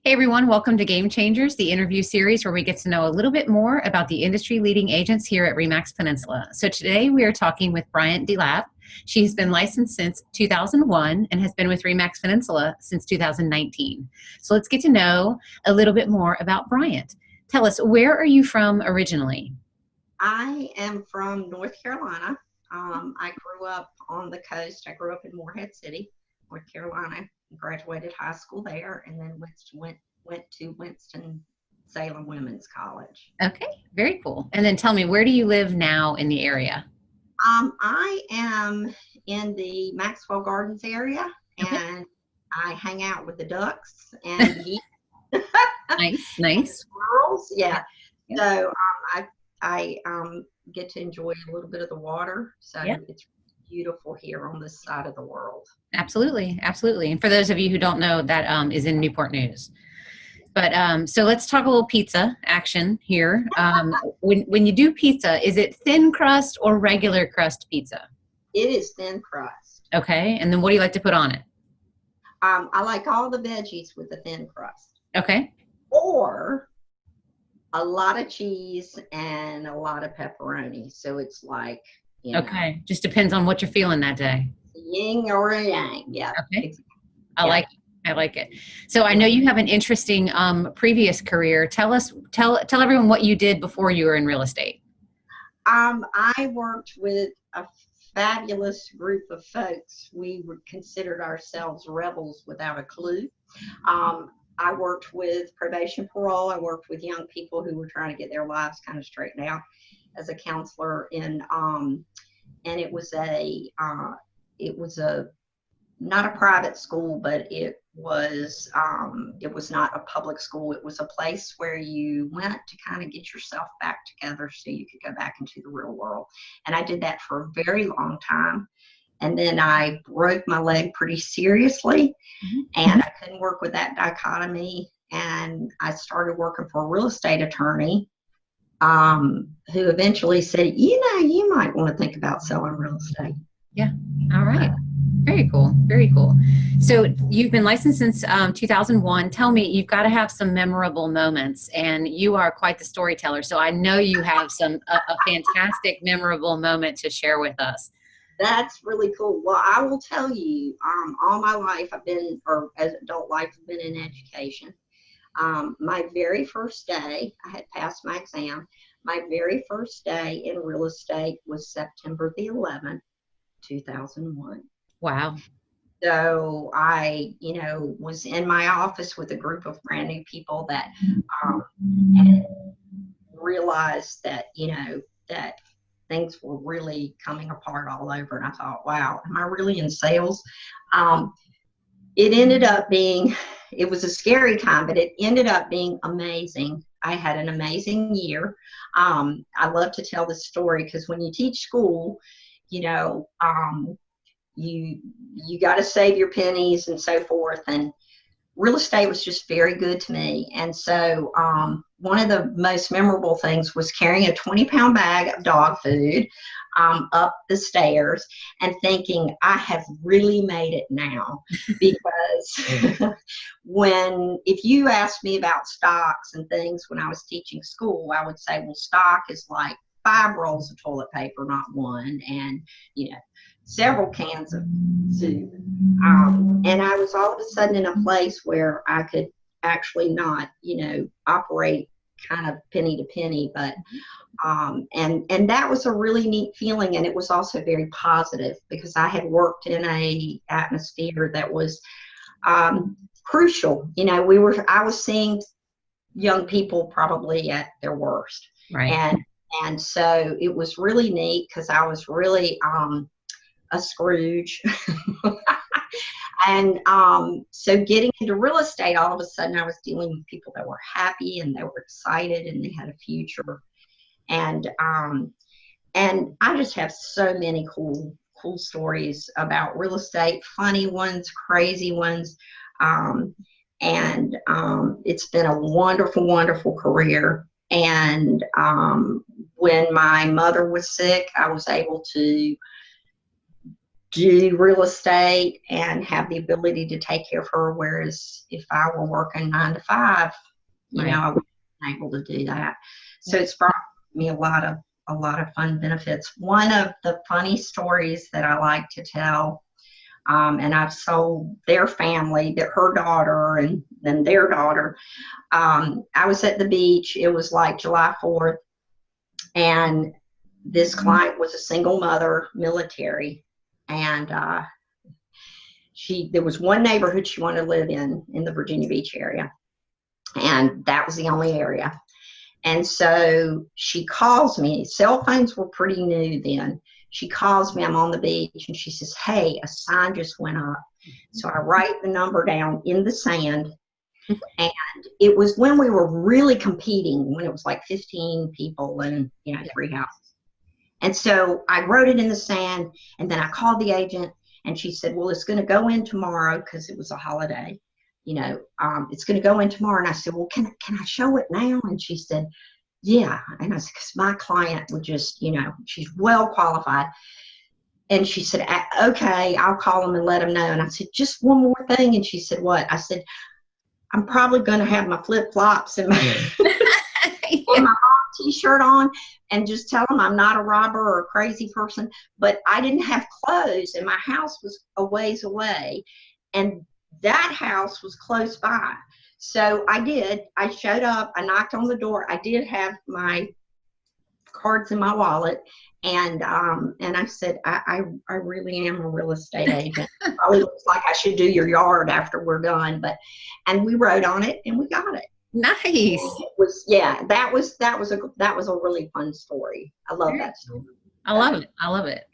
Hey everyone, welcome to Game Changers, the interview series where we get to know a little bit more about the industry leading agents here at RE/MAX Peninsula. So today we are talking with Bryant DeLapp. She's been licensed since 2001 and has been with RE/MAX Peninsula since 2019. So let's get to know a little bit more about Bryant. Tell us, where are you from originally? I am from North Carolina. I grew up on the coast. I grew up in Morehead City, North Carolina. Graduated high school there, and then went to Winston-Salem Women's College. Okay, very cool. And then tell me, where do you live now in the area? I am in the Maxwell Gardens area, Okay. and I hang out with the ducks and the Nice, and the nice. squirrels. Yeah, Yeah. yeah, So I get to enjoy a little bit of the water. So yeah. it's beautiful here on this side of the world. Absolutely, absolutely. And for those of you who don't know, that is in Newport News. But so let's talk a little pizza action here. When you do pizza, is it thin crust or regular crust pizza? It is thin crust. Okay, and then what do you like to put on it? I like all the veggies with the thin crust, Okay, or a lot of cheese and a lot of pepperoni. So it's like, okay. Just depends on what you're feeling that day. yin or a yang. Yeah. Okay, I Yeah. like it. I like it. So I know Yeah. you have an interesting previous career. Tell everyone what you did before you were in real estate. I worked with a fabulous group of folks. We were considered ourselves rebels without a clue. I worked with probation parole. I worked with young people who were trying to get their lives kind of straightened out as a counselor and it was a not a private school, but it was not a public school. It was a place where you went to kind of get yourself back together so you could go back into the real world. And I did that for a very long time. And then I broke my leg pretty seriously, and I couldn't work with that dichotomy. And I started working for a real estate attorney, who eventually said, you might want to think about selling real estate. Yeah. All right. Very cool. Very cool. So you've been licensed since 2001. Tell me, you've got to have some memorable moments, and you are quite the storyteller. So I know you have a fantastic, memorable moment to share with us. That's really cool. Well, I will tell you, all my life or as adult life, I've been in education. My very first day, I had passed my exam. My very first day in real estate was September the 11th, 2001. Wow. So I, was in my office with a group of brand new people that and realized that, that things were really coming apart all over. And I thought, wow, am I really in sales? It ended up being, it was a scary time, but it ended up being amazing. I had an amazing year. I love to tell this story because when you teach school, you got to save your pennies and so forth. And real estate was just very good to me. And so one of the most memorable things was carrying a 20-pound bag of dog food up the stairs and thinking, I have really made it now. Because if you asked me about stocks and things when I was teaching school, I would say, well, stock is like 5 rolls of toilet paper, not one, and several cans of soup. And I was all of a sudden in a place where I could actually not, operate kind of penny to penny, but and that was a really neat feeling. And it was also very positive because I had worked in a atmosphere that was crucial. I was seeing young people probably at their worst. Right. And so it was really neat because I was really a Scrooge. And so getting into real estate, all of a sudden I was dealing with people that were happy and they were excited and they had a future. And I just have so many cool stories about real estate, funny ones, crazy ones. It's been a wonderful, wonderful career. And when my mother was sick, I was able to do real estate and have the ability to take care of her. Whereas if I were working 9 to 5, Right. I wouldn't be able to do that. So it's brought me a lot of fun benefits. One of the funny stories that I like to tell, and I've sold their family, her daughter and then their daughter. I was at the beach. It was like July 4th, and this client was a single mother, military, and there was one neighborhood she wanted to live in the Virginia Beach area, and that was the only area. And so she calls me. Cell phones were pretty new then. She calls me. I'm on the beach, and she says, "Hey, a sign just went up." So I write the number down in the sand. And it was when we were really competing, when it was like 15 people and 3 houses. And so I wrote it in the sand, and then I called the agent, and she said, "Well, it's going to go in tomorrow," because it was a holiday. It's going to go in tomorrow. And I said, "Well, can I show it now?" And she said, "Yeah." And I said, "Because my client would just, she's well qualified." And she said, "Okay, I'll call them and let them know." And I said, "Just one more thing." And she said, "What?" I said, "I'm probably going to have my flip-flops and my, and my mom t-shirt on, and just tell them I'm not a robber or a crazy person, but I didn't have clothes, and my house was a ways away, and that house was close by." So I did. I showed up. I knocked on the door. I did have my cards in my wallet, and I said, I really am a real estate agent. Probably looks like I should do your yard after we're done, and we wrote on it and we got it. Nice. It was, that was a really fun story. I love that story. I love it.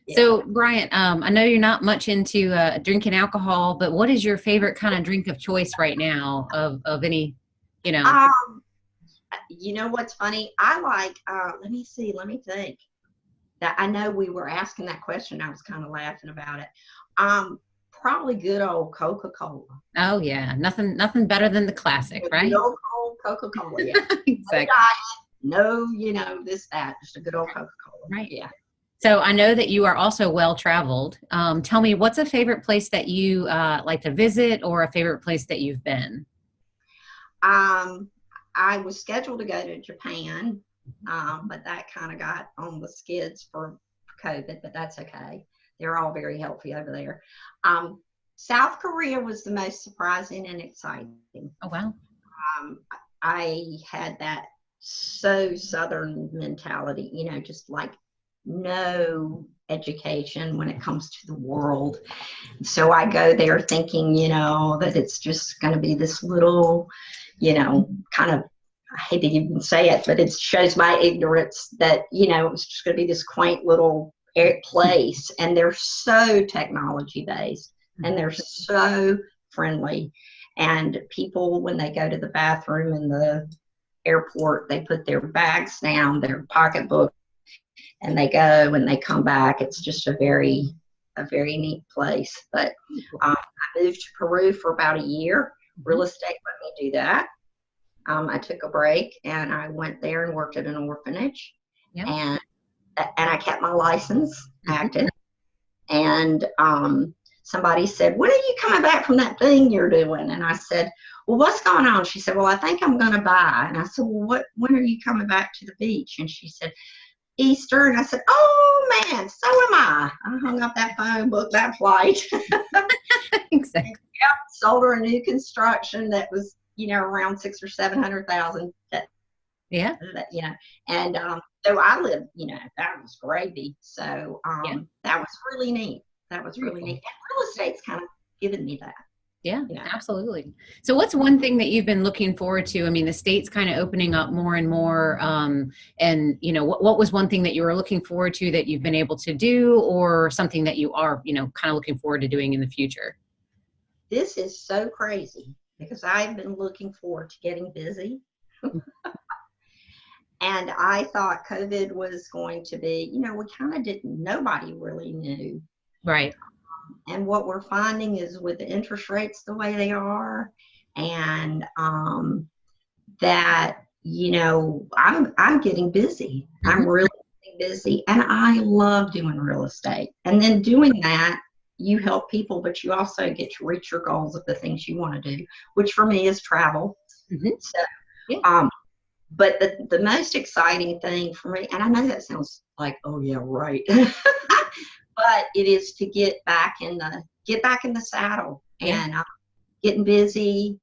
Yeah. So, Bryant, I know you're not much into drinking alcohol, but what is your favorite kind of drink of choice right now of any, You know what's funny? I like, let me think. That I know we were asking that question. I was kind of laughing about it. Probably good old Coca-Cola. Oh yeah, nothing better than the classic, right? Good old Coca-Cola, yeah. Exactly. No, this, that, just a good old Coca-Cola. Right. Yeah. So I know that you are also well-traveled. Tell me, what's a favorite place that you like to visit, or a favorite place that you've been? I was scheduled to go to Japan, but that kind of got on the skids for COVID, but that's okay. They're all very healthy over there. South Korea was the most surprising and exciting. Oh, wow. I had that Southern mentality, just like no education when it comes to the world. So I go there thinking, that it's just going to be this little, kind of, I hate to even say it, but it shows my ignorance that, it's just going to be this quaint little place. And they're so technology based, and they're so friendly. And people, when they go to the bathroom in the airport, they put their bags down, their pocketbook, and they go and they come back. It's just a very neat place. But I moved to Peru for about a year. Real estate let me do that. I took a break and I went there and worked at an orphanage. Yep. And I kept my license active. And somebody said, "When are you coming back from that thing you're doing?" And I said, "Well, what's going on?" She said, "Well, I think I'm going to buy." And I said, "Well, when are you coming back to the beach?" And she said, "Easter." And I said, "Oh man, so am I." I hung up that phone, booked that flight. Exactly. Yep, sold her a new construction that was, around 600,000 or 700,000. Yeah. And so I lived, that was gravy. So that was really neat. That was really neat. And real estate's kind of given me that. Yeah, absolutely. So what's one thing that you've been looking forward to? I mean, the state's kind of opening up more and more. And, what was one thing that you were looking forward to that you've been able to do, or something that you are, kind of looking forward to doing in the future? This is so crazy because I've been looking forward to getting busy. And I thought COVID was going to be, we kind of nobody really knew. Right. And what we're finding is with the interest rates the way they are, and that, I'm getting busy. I'm really getting busy. And I love doing real estate. And then doing that, you help people, but you also get to reach your goals of the things you want to do, which for me is travel. Mm-hmm. So, Yeah. but the most exciting thing for me, and I know that sounds like, oh yeah, right. But it is to get back in the saddle and getting busy,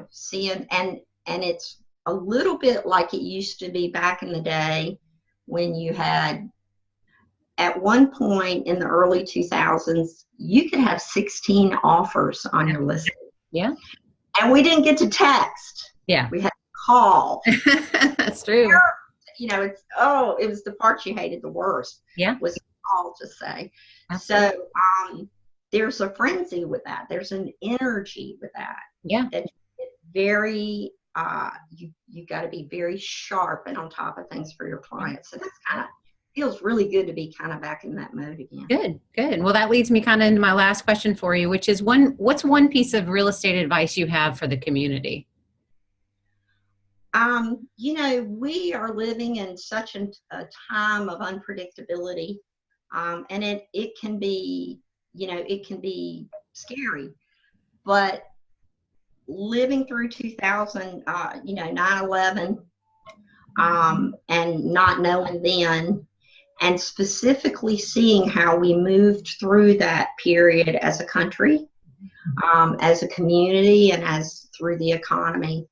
seeing, and it's a little bit like it used to be back in the day when you had, at one point in the early 2000s, you could have 16 offers on your listing. Yeah. And we didn't get to text. Yeah. We had to call. That's true. It was the part you hated the worst. Yeah. Was call to say. Absolutely. So there's a frenzy with that. There's an energy with that. Yeah. That very you got to be very sharp and on top of things for your clients. So that's kind of feels really good to be kind of back in that mode again. Good. Well, that leads me kind of into my last question for you, which is what's one piece of real estate advice you have for the community? We are living in such a time of unpredictability, and it can be, scary, but living through 9/11, and not knowing then, and specifically seeing how we moved through that period as a country, as a community, and as through the economy.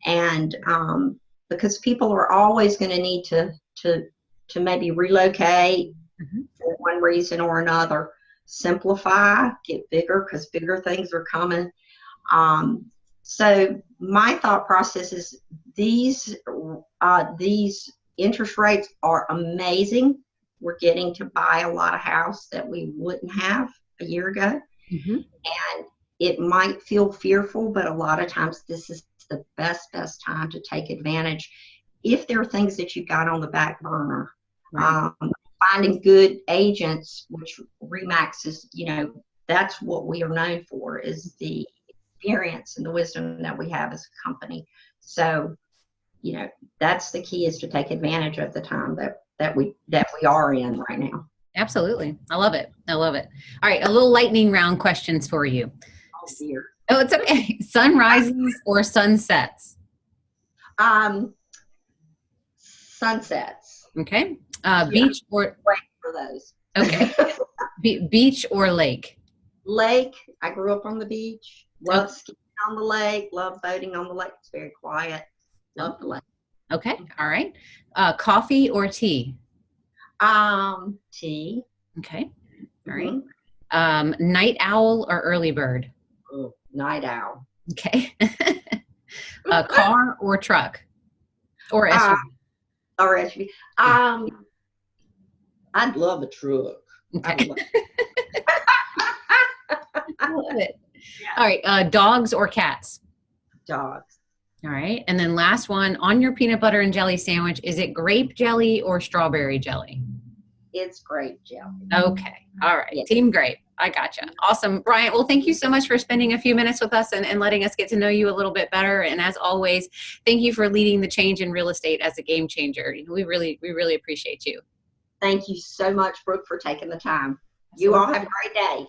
And because people are always going to need to maybe relocate for one reason or another, simplify, get bigger, because bigger things are coming. So my thought process is these interest rates are amazing. We're getting to buy a lot of house that we wouldn't have a year ago. Mm-hmm. And it might feel fearful, but a lot of times this is the best time to take advantage if there are things that you got on the back burner. Right. Finding good agents, which RE/MAX is, that's what we are known for, is the experience and the wisdom that we have as a company. So, that's the key, is to take advantage of the time that we are in right now. Absolutely. I love it. All right. A little lightning round questions for you. Oh dear. Oh, it's okay. Sunrises or sunsets? Sunsets. Okay. Beach or wait for those. Okay. Beach or lake? Lake. I grew up on the beach. Love skiing on the lake. Love boating on the lake. It's very quiet. Love the lake. Okay. All right. Coffee or tea? Tea. Okay. All right. Night owl or early bird? Oh, night owl. Okay. Car or truck? Or SUV? Or SUV. I'd love a truck. Okay. I love it. Yeah. All right. Dogs or cats? Dogs. All right. And then last one, on your peanut butter and jelly sandwich, is it grape jelly or strawberry jelly? It's grape jelly. Okay. All right. Yes. Team grape. I gotcha. Awesome. Bryant, well, thank you so much for spending a few minutes with us and letting us get to know you a little bit better. And as always, thank you for leading the change in real estate as a game changer. We really appreciate you. Thank you so much, Brooke, for taking the time. You all have a great day.